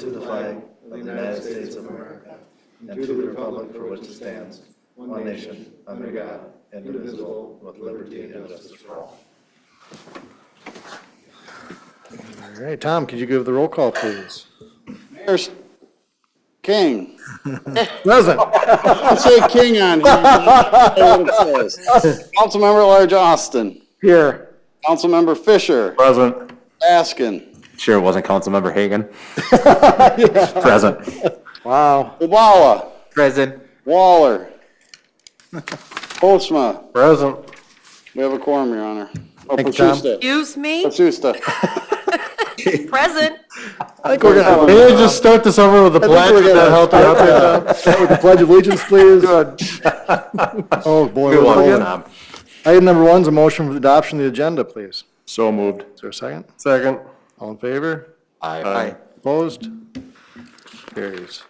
to the flag of the United States of America and to the republic for which it stands, one nation, under God, indivisible, with liberty and justice for all. All right, Tom, could you give the roll call, please? Mayor King. Present. I say King on here. What it says. Councilmember Large Austin. Here. Councilmember Fisher. Present. Baskin. Sure it wasn't Councilmember Hagan. Present. Wow. Ubala. Present. Waller. Postma. Present. We have a quorum, Your Honor. Oh, Thank you, Tom. Pachusta. Excuse me? Pachusta. Present. I think we're gonna. Can we just start this over with the pledge? Would that help you out there, Tom? Start with the Pledge of Allegiance, please. Oh, boy. Good what one, again? Tom. Item number 1 is a motion for the adoption of the agenda, please. So moved. Is there a second? Second. All in favor? Aye. Opposed? Carries.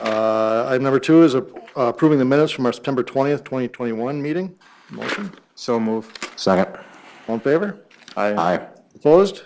Item number 2 is approving the minutes from our September 20th, 2021 meeting. Motion? So moved. Second. All in favor? Aye. Opposed?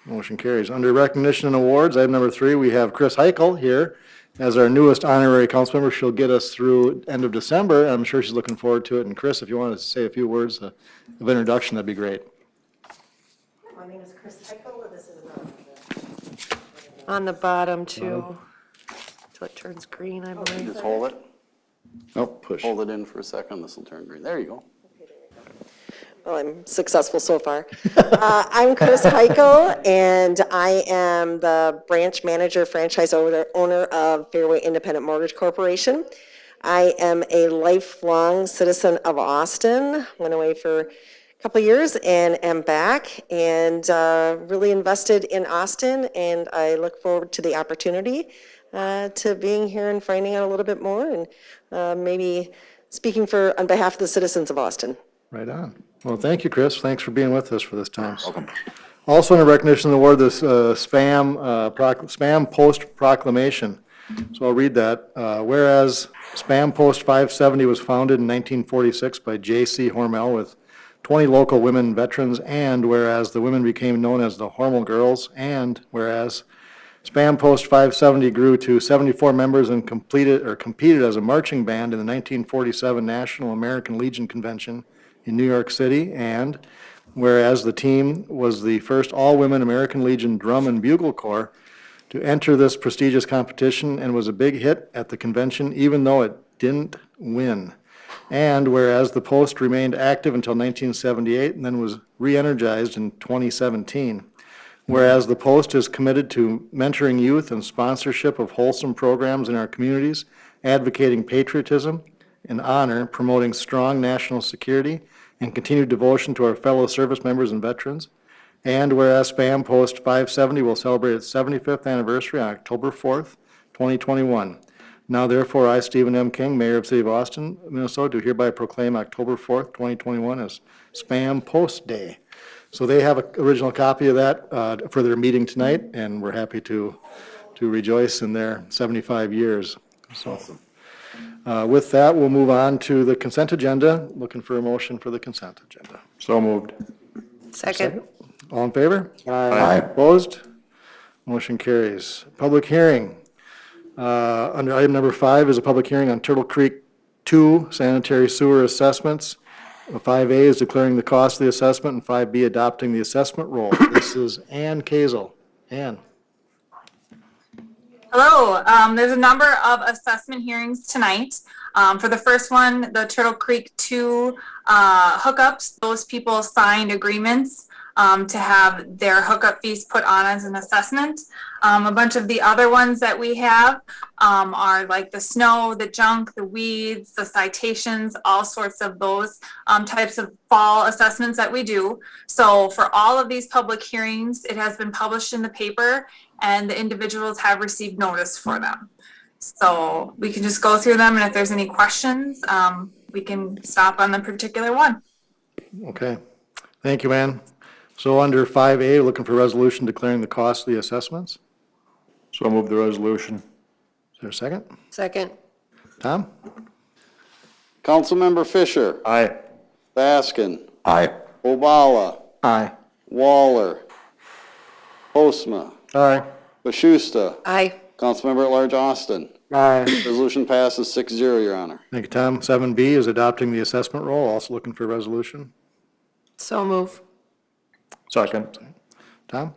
Motion carries. Under recognition and awards, item number 3, we have Chris Heichel here as our newest honorary council member. She'll get us through end of December. I'm sure she's looking forward to it. And Chris, if you want to say a few words of introduction, that'd be great. My name is Chris Heichel. This is On the bottom too, till it turns green, I believe. Just hold it. Oh, push. Hold it in for a second. This will turn green. There you go. well, I'm successful so far. I'm Chris Heichel, and I am the branch manager, franchise owner of Fairway Independent Mortgage Corporation. I am a lifelong citizen of Austin. Went away for a couple of years and am back, and really invested in Austin, and I look forward to the opportunity to being here and finding out a little bit more, and maybe speaking on behalf of the citizens of Austin. Right on. Well, thank you, Chris. Thanks for being with us for this time. Also, in a recognition award, this spam post proclamation. So I'll read that. Whereas Spam Post 570 was founded in 1946 by J.C. Hormel with 20 local women veterans, and whereas the women became known as the Hormel Girls, and whereas Spam Post 570 grew to 74 members and competed as a marching band in the 1947 National American Legion Convention in New York City, and whereas the team was the first all-women American Legion Drum and Bugle Corps to enter this prestigious competition and was a big hit at the convention even though it didn't win. And whereas the Post remained active until 1978 and then was re-energized in 2017. Whereas the Post is committed to mentoring youth and sponsorship of wholesome programs in our communities, advocating patriotism and honor, promoting strong national security, and continued devotion to our fellow service members and veterans. And whereas Spam Post 570 will celebrate its 75th anniversary on October 4th, 2021. Now therefore, I, Stephen M. King, Mayor of the City of Austin, Minnesota, do hereby proclaim October 4th, 2021 as Spam Post Day. So they have an original copy of that for their meeting tonight, and we're happy to rejoice in their 75 years. So, awesome. With that, we'll move on to the consent agenda. Looking for a motion for the consent agenda. So moved. Second. All in favor? Aye. Opposed? Motion carries. Public hearing. Under item number 5 is a public hearing on Turtle Creek 2 sanitary sewer assessments. 5A is declaring the cost of the assessment, and 5B adopting the assessment roll. This is Ann Kazel. Ann. Hello, there's a number of assessment hearings tonight. For the first one, the Turtle Creek 2 hookups, those people signed agreements to have their hookup fees put on as an assessment. A bunch of the other ones that we have are like the snow, the junk, the weeds, the citations, all sorts of those types of fall assessments that we do. So for all of these public hearings, it has been published in the paper and the individuals have received notice for them. So we can just go through them, and if there's any questions, we can stop on the particular one. Okay. Thank you, Ann. So under 5A, looking for resolution declaring the cost of the assessments. So move the resolution. Is there a second? Second. Tom? Councilmember Fisher. Aye. Baskin. Aye. Ubala. Aye. Waller. Postma. Aye. Bashusta. Aye. Councilmember at Large Austin. Aye. Resolution passes 6-0, Your Honor. Thank you, Tom. 7B is adopting the assessment roll, also looking for a resolution. So move. Second. Tom?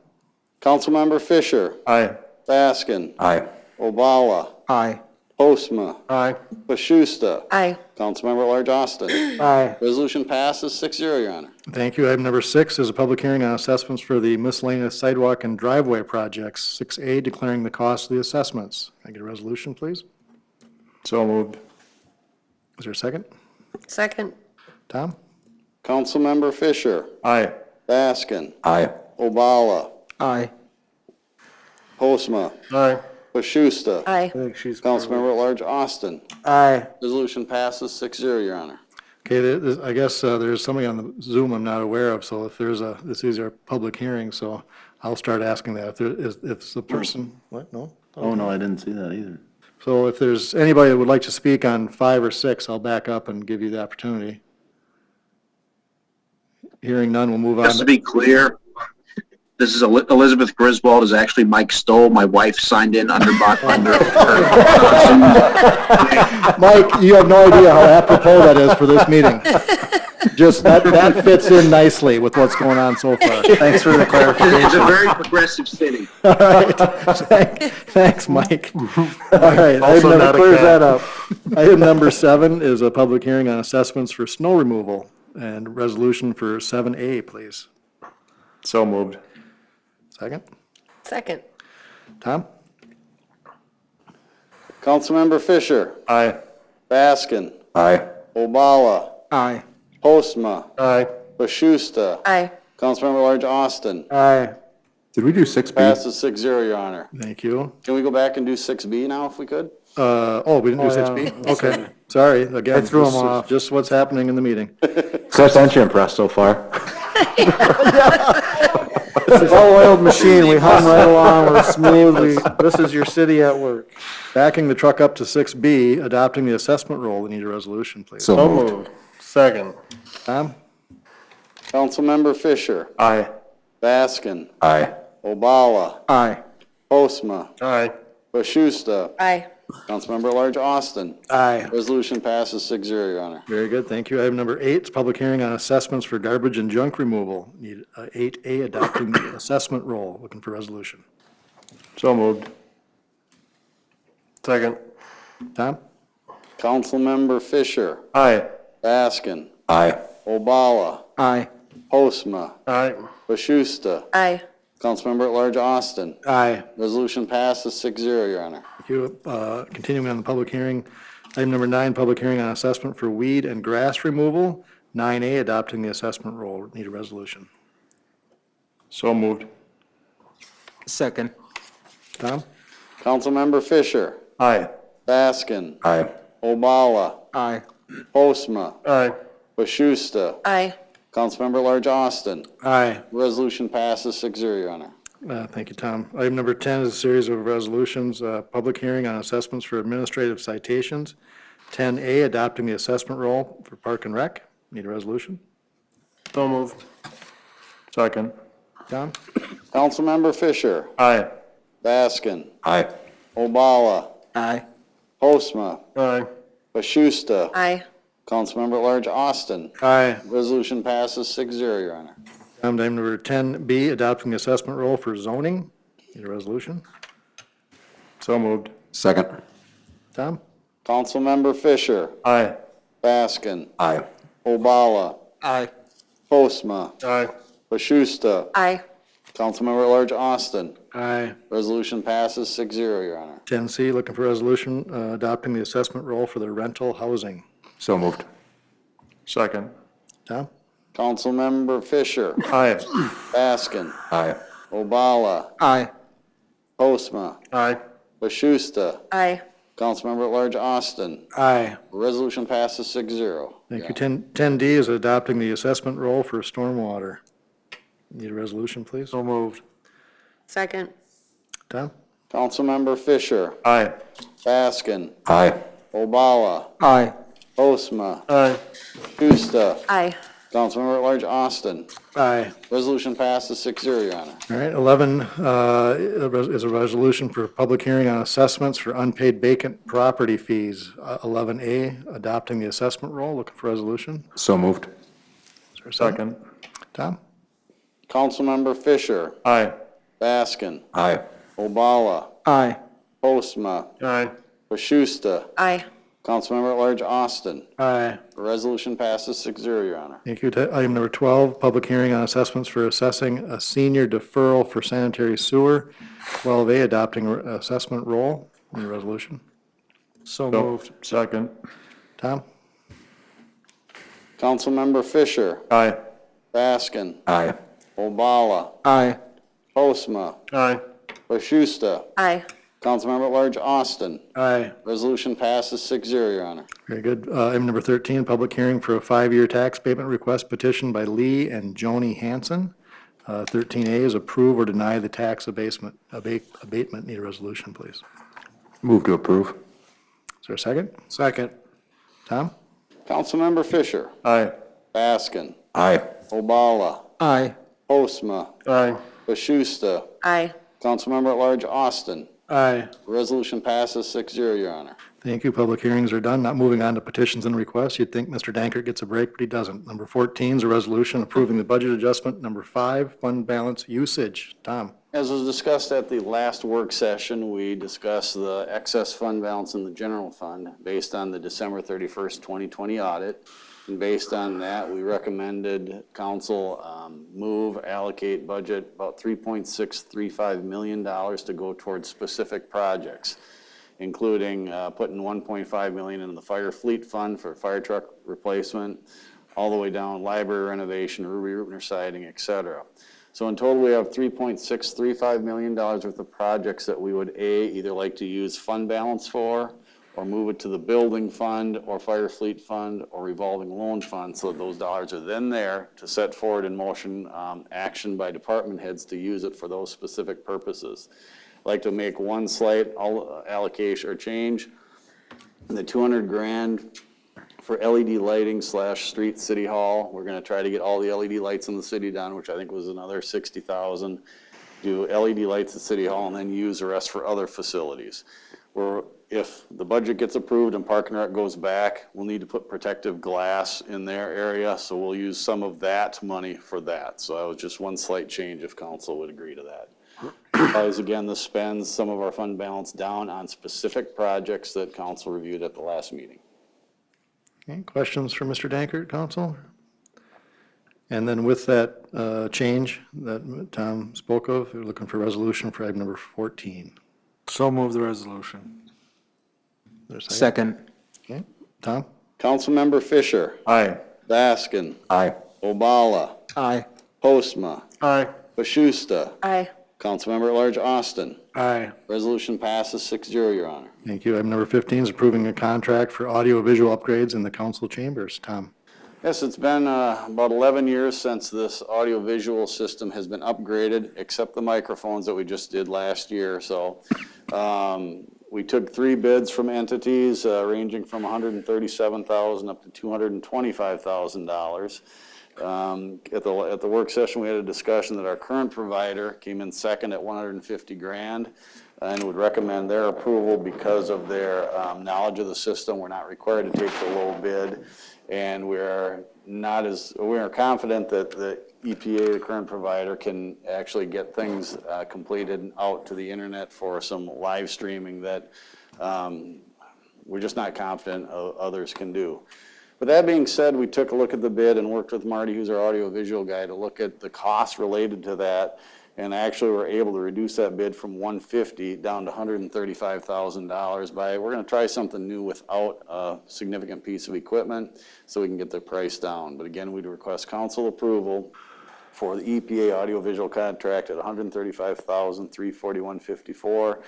Councilmember Fisher. Aye. Baskin. Aye. Obala. Aye. Postma. Aye. Bashusta. Aye. Councilmember at Large Austin. Aye. Resolution passes 6-0, Your Honor. Thank you. Item number 6 is a public hearing on assessments for the miscellaneous sidewalk and driveway projects. 6A, declaring the cost of the assessments. Can I get a resolution, please? So moved. Is there a second? Second. Tom? Councilmember Fisher. Aye. Baskin. Aye. Obala. Aye. Postma. Aye. Bashusta. Aye. I think she's. Councilmember at Large Austin. Aye. Resolution passes 6-0, Your Honor. Okay, I guess there's somebody on the Zoom I'm not aware of, so if there's these are public hearings, so I'll start asking that. If the person, what, no? Oh, no, I didn't see that either. So if there's anybody that would like to speak on 5 or 6, I'll back up and give you the opportunity. Hearing none, we'll move on. Just to be clear, this is Elizabeth Griswold is actually Mike Stoll. My wife signed in under. Mike, you have no idea how apropos that is for this meeting. Just, that fits in nicely with what's going on so far. Thanks for the It's clarification. a very progressive city. All right, thanks, Mike. All right, Also not a clears cat. that up. Item number 7 is a public hearing on assessments for snow removal and resolution for 7A, please. So moved. Second, Second. Tom? Councilmember Fisher. Aye. Baskin. Aye. Obala. Aye. Postma. Aye. Bashusta. Aye. Councilmember at Large Austin. Aye. Did we do 6B? Passes 6-0, Your Honor. Thank you. Can we go back and do 6B now if we could? We didn't do Oh, yeah. 6B? Okay, sorry, again. I threw 'em this is off. Just what's happening in the meeting. So that's aren't you impressed so far? It's a well-oiled machine. We hum right along. We're smooth. This is your city at work. Backing the truck up to 6B, adopting the assessment roll. We need a resolution, please. So moved. Second. Tom? Councilmember Fisher. Aye. Baskin. Aye. Obala. Aye. Postma. Aye. Bashusta. Aye. Councilmember at Large Austin. Aye. Resolution passes 6-0, Your Honor. Very good, thank you. Item number 8 is public hearing on assessments for garbage and junk removal. Need 8A, adopting the assessment roll. Looking for resolution. So moved. Second. Tom? Councilmember Fisher. Aye. Baskin. Aye. Obala. Aye. Postma. Aye. Bashusta. Aye. Councilmember at Large Austin. Aye. Resolution passes 6-0, Your Honor. Thank you. Continuing on the public hearing, item number 9, public hearing on assessment for weed and grass removal. 9A, adopting the assessment roll. Need a resolution. So moved. Second. Tom? Councilmember Fisher. Aye. Baskin. Aye. Obala. Aye. Postma. Aye. Bashusta. Aye. Councilmember at Large Austin. Aye. Resolution passes 6-0, Your Honor. Thank you, Tom. Item number 10 is a series of resolutions, public hearing on assessments for administrative citations. 10A, adopting the assessment roll for Park and Rec. Need a resolution. So moved. Second. Tom? Councilmember Fisher. Aye. Baskin. Aye. Obala. Aye. Postma. Aye. Bashusta. Aye. Councilmember at Large Austin. Aye. Resolution passes 6-0, Your Honor. Item number 10B, adopting the assessment roll for zoning. Need a resolution. So moved. Second. Tom? Councilmember Fisher. Aye. Baskin. Aye. Obala. Aye. Postma. Aye. Bashusta. Aye. Councilmember at Large Austin. Aye. Resolution passes 6-0, Your Honor. 10C, looking for resolution, adopting the assessment roll for the rental housing. So moved. Second. Tom? Councilmember Fisher. Aye. Baskin. Aye. Obala. Aye. Postma. Aye. Bashusta. Aye. Councilmember at Large Austin. Aye. Resolution passes 6-0. Thank you. 10D is adopting the assessment roll for stormwater. Need a resolution, please. So moved. Second. Tom? Councilmember Fisher. Aye. Baskin. Aye. Obala. Aye. Postma. Aye. Bashusta. Aye. Councilmember at Large Austin. Aye. Resolution passes 6-0, Your Honor. All right, 11 is a resolution for public hearing on assessments for unpaid vacant property fees. 11A, adopting the assessment roll. Looking for resolution. So moved. Is there a second? Tom? Councilmember Fisher. Aye. Baskin. Aye. Obala. Aye. Postma. Aye. Bashusta. Aye. Councilmember at Large Austin. Aye. The resolution passes 6-0, Your Honor. Thank you. Item number 12, public hearing on assessments for assessing a senior deferral for sanitary sewer. 12A, adopting assessment roll. Need a resolution. So moved. Second. Tom? Councilmember Fisher. Aye. Baskin. Aye. Obala. Aye. Postma. Aye. Bashusta. Aye. Councilmember at Large Austin. Aye. Resolution passes 6-0, Your Honor. Very good. Item number 13, public hearing for a 5-year tax payment request petition by Lee and Joni Hansen. 13A is approve or deny the tax abatement. Need a resolution, please. Move to approve. Is there a second? Second. Tom? Councilmember Fisher. Aye. Baskin. Aye. Obala. Aye. Postma. Aye. Bashusta. Aye. Councilmember at Large Austin. Aye. Resolution passes 6-0, Your Honor. Thank you. Public hearings are done. Not moving on to petitions and requests. You'd think Mr. Dankert gets a break, but he doesn't. Number 14 is a resolution approving the budget adjustment. Number 5, fund balance usage. Tom? As was discussed at the last work session, we discussed the excess fund balance in the general fund based on the December 31st, 2020 audit. And based on that, we recommended council allocate budget about $3.635 million to go towards specific projects, including putting $1.5 million in the fire fleet fund for fire truck replacement, all the way down library renovation, Ruble siding, et cetera. So in total, we have $3.635 million worth of projects that we would either like to use fund balance for, or move it to the building fund or fire fleet fund or revolving loan fund, so that those dollars are then there to set forward in motion action by department heads to use it for those specific purposes. I'd like to make one slight allocation or change. The 200 grand for LED lighting / street city hall. We're gonna try to get all the LED lights in the city done, which I think was another 60,000. Do LED lights at city hall and then use the rest for other facilities. If the budget gets approved and Park and Rec goes back, we'll need to put protective glass in their area, so we'll use some of that money for that. So that was just one slight change if council would agree to that. Because again, this spends some of our fund balance down on specific projects that council reviewed at the last meeting. Okay, questions for Mr. Dankert, council? And then with that change that Tom spoke of, we're looking for resolution for item number 14. So move the resolution. There's a Second. Okay, Tom? Councilmember Fisher. Aye. Baskin. Aye. Obala. Aye. Postma. Aye. Bashusta. Aye. Councilmember at Large Austin. Aye. Resolution passes 6-0, Your Honor. Thank you. Item number 15 is approving a contract for audio-visual upgrades in the council chambers. Tom? Yes, it's been about 11 years since this audio-visual system has been upgraded, except the microphones that we just did last year. So we took 3 bids from entities ranging from $137,000 up to $225,000. At the work session, we had a discussion that our current provider came in second at 150 grand and would recommend their approval because of their knowledge of the system. We're not required to take the low bid, and we are confident that the EPA, the current provider, can actually get things completed out to the internet for some live streaming that we're just not confident others can do. With that being said, we took a look at the bid and worked with Marty, who's our audiovisual guy, to look at the costs related to that, and actually were able to reduce that bid from $150,000 down to $135,000 we're going to try something new without a significant piece of equipment so we can get the price down. But again, we'd request council approval for the EPA audiovisual contract at $135,341.54.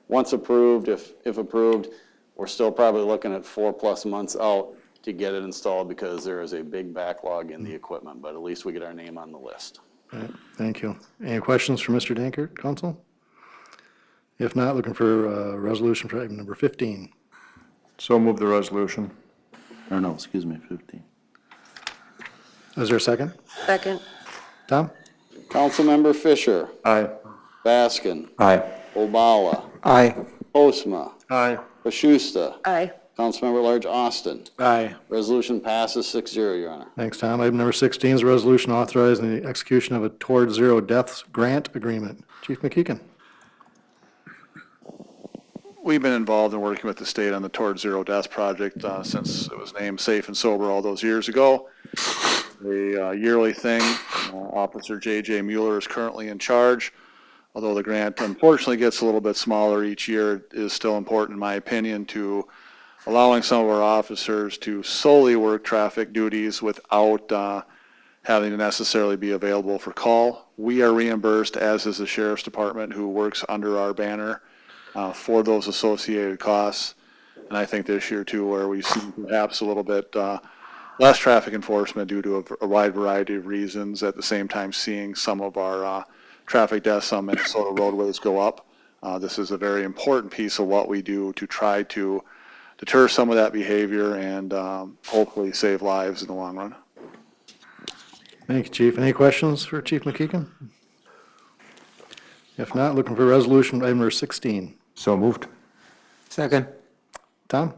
Once approved, if approved, we're still probably looking at 4+ months out to get it installed because there is a big backlog in the equipment, but at least we get our name on the list. All right, thank you. Any questions for Mr. Dankert, council? If not, looking for a resolution for item number 15. So move the resolution. Or no, excuse me, 15. Is there a second? Second. Tom? Councilmember Fisher, Aye. Baskin, Aye. Obala, Aye. Postma, Aye. Bashusta, Aye. Councilmember at Large Austin. Aye. Resolution passes 6-0, Your Honor. Thanks, Tom. Item number 16 is a resolution authorizing the execution of a Towards Zero Deaths Grant Agreement. Chief McKeegan. We've been involved in working with the state on the Towards Zero Deaths project since it was named Safe and Sober all those years ago. A yearly thing. Officer J.J. Mueller is currently in charge. Although the grant unfortunately gets a little bit smaller each year, it is still important, in my opinion, to allowing some of our officers to solely work traffic duties without having to necessarily be available for call. We are reimbursed, as is the Sheriff's Department, who works under our banner, for those associated costs. And I think this year too, where we see perhaps a little bit less traffic enforcement due to a wide variety of reasons, at the same time seeing some of our traffic deaths on Minnesota roadways go up. This is a very important piece of what we do to try to deter some of that behavior and hopefully save lives in the long run. Thank you, Chief. Any questions for Chief McKeegan? If not, looking for resolution item number 16. So moved. Second. Tom?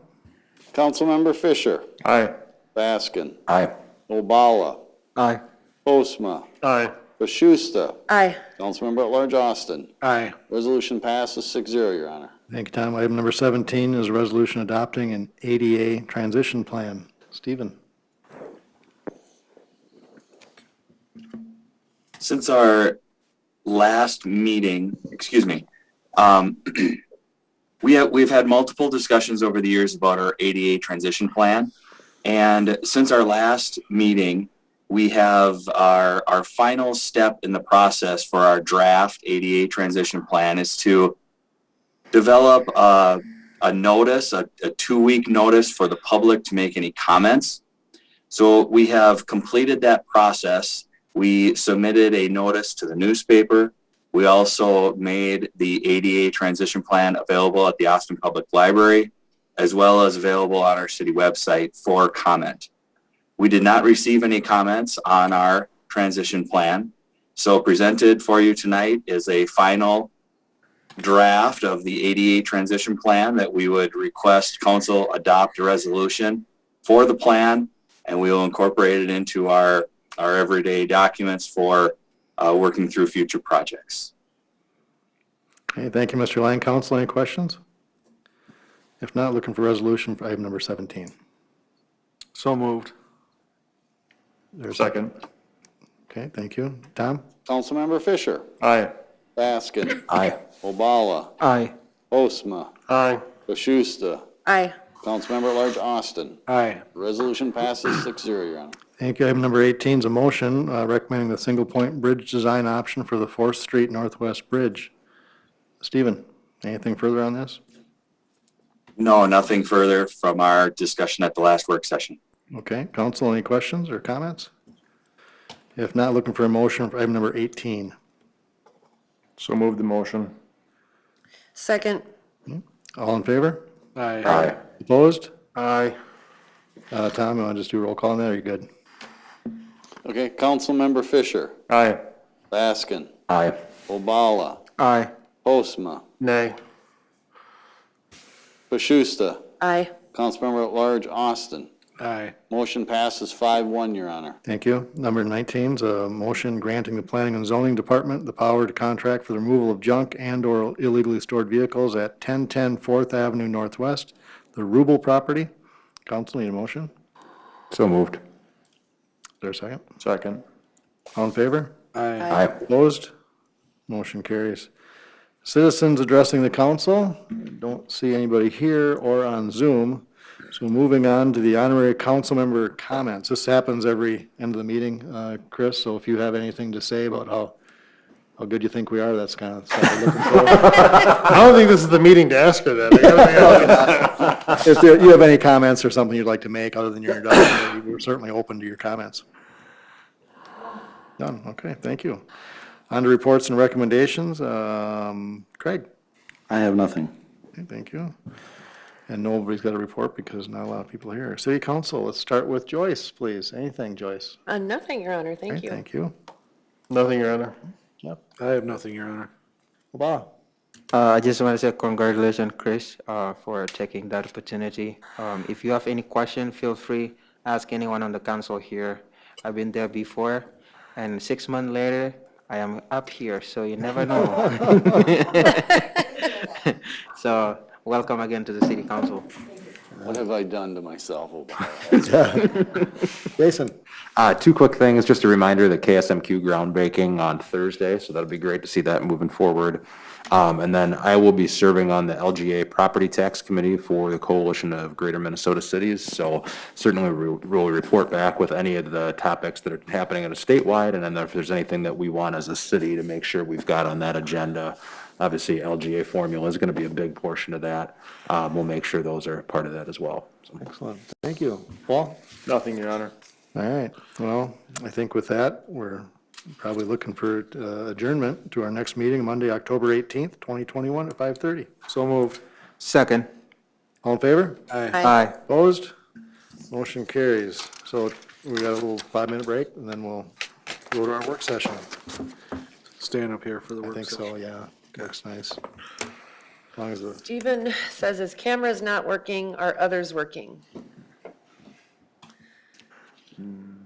Councilmember Fisher, Aye. Baskin, Aye. Obala, Aye. Postma, Aye. Bashusta, Aye. Councilmember at Large Austin. Aye. Resolution passes 6-0, Your Honor. Thank you, Tom. Item number 17 is a resolution adopting an ADA transition plan. Stephen? Since our last meeting, we've had multiple discussions over the years about our ADA transition plan. And since our last meeting, we have our final step in the process for our draft ADA transition plan is to develop a notice, a 2-week notice for the public to make any comments. So we have completed that process. We submitted a notice to the newspaper. We also made the ADA transition plan available at the Austin Public Library, as well as available on our city website for comment. We did not receive any comments on our transition plan. So presented for you tonight is a final draft of the ADA transition plan that we would request council adopt a resolution for the plan, and we will incorporate it into our everyday documents for working through future projects. Okay, thank you, Mr. Lang. Council, any questions? If not, looking for resolution for item number 17. So moved. There's Second. Okay, thank you. Tom? Councilmember Fisher, Aye. Baskin, Aye. Obala, Aye. Postma, Aye. Bashusta, Aye. Councilmember at Large Austin. Aye. Resolution passes 6-0, Your Honor. Thank you. Item number 18 is a motion recommending the single-point bridge design option for the 4th Street Northwest Bridge. Stephen, anything further on this? No, nothing further from our discussion at the last work session. Okay, council, any questions or comments? If not, looking for a motion for item number 18. So moved the motion. Second. All in favor? Aye. Aye. Opposed? Aye. Tom, you want to just do a roll call on that, or you good? Okay, Councilmember Fisher, Aye. Baskin, Aye. Obala, Aye. Postma, Nay. Bashusta, Aye. Councilmember at Large Austin. Aye. Motion passes 5-1, Your Honor. Thank you. Number 19 is a motion granting the Planning and Zoning Department the power to contract for the removal of junk and/or illegally stored vehicles at 1010 4th Avenue Northwest, the Ruble property. Council, need a motion? So moved. Is there a second? Second. All in favor? Aye. Aye. Opposed? Motion carries. Citizens addressing the council. Don't see anybody here or on Zoom. So moving on to the honorary council member comments. This happens every end of the meeting, Chris, so if you have anything to say about how good you think we are, that's kind of stuff we're looking for. I don't think this is the meeting to ask her that. If you have any comments or something you'd like to make other than your introduction, we're certainly open to your comments. Done, okay, thank you. On to reports and recommendations. Craig? I have nothing. Okay, thank you. And nobody's got a report because not a lot of people here. City Council, let's start with Joyce, please. Anything, Joyce? Nothing, Your Honor, Okay, thank you. Thank you. Nothing, Your Honor. Yep. I have nothing, Your Honor. Bob? I just want to say congratulations, Chris, for taking that opportunity. If you have any question, feel free, ask anyone on the council here. I've been there before, and 6 months later, I am up here, so you never know. So, welcome again to the city council. What have I done to myself? Obama? Jason? Two quick things, just a reminder that KSMQ groundbreaking on Thursday, so that'll be great to see that moving forward. And then I will be serving on the LGA Property Tax Committee for the Coalition of Greater Minnesota Cities. So certainly we'll report back with any of the topics that are happening at a statewide, and then if there's anything that we want as a city to make sure we've got on that agenda. Obviously, LGA formula is going to be a big portion of that. We'll make sure those are part of that as well. So. Excellent. Thank you. Paul? Nothing, Your Honor. All right. Well, I think with that, we're probably looking for adjournment to our next meeting, Monday, October 18th, 2021 at 5:30. So moved. Second. All in favor? Aye. Aye. Opposed? Motion carries. So we got a little 5-minute break, and then we'll go to our work session. Stand up here for the I work think session. so, yeah. Looks nice. As long as the, Stephen says his camera's not working, are others working?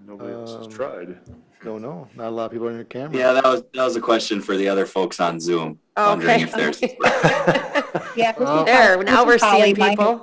Nobody else has tried. don't know. Not a lot of people on your camera. Yeah, that was a question for the other folks on Zoom. Wondering Okay. if there's There, now we're seeing people.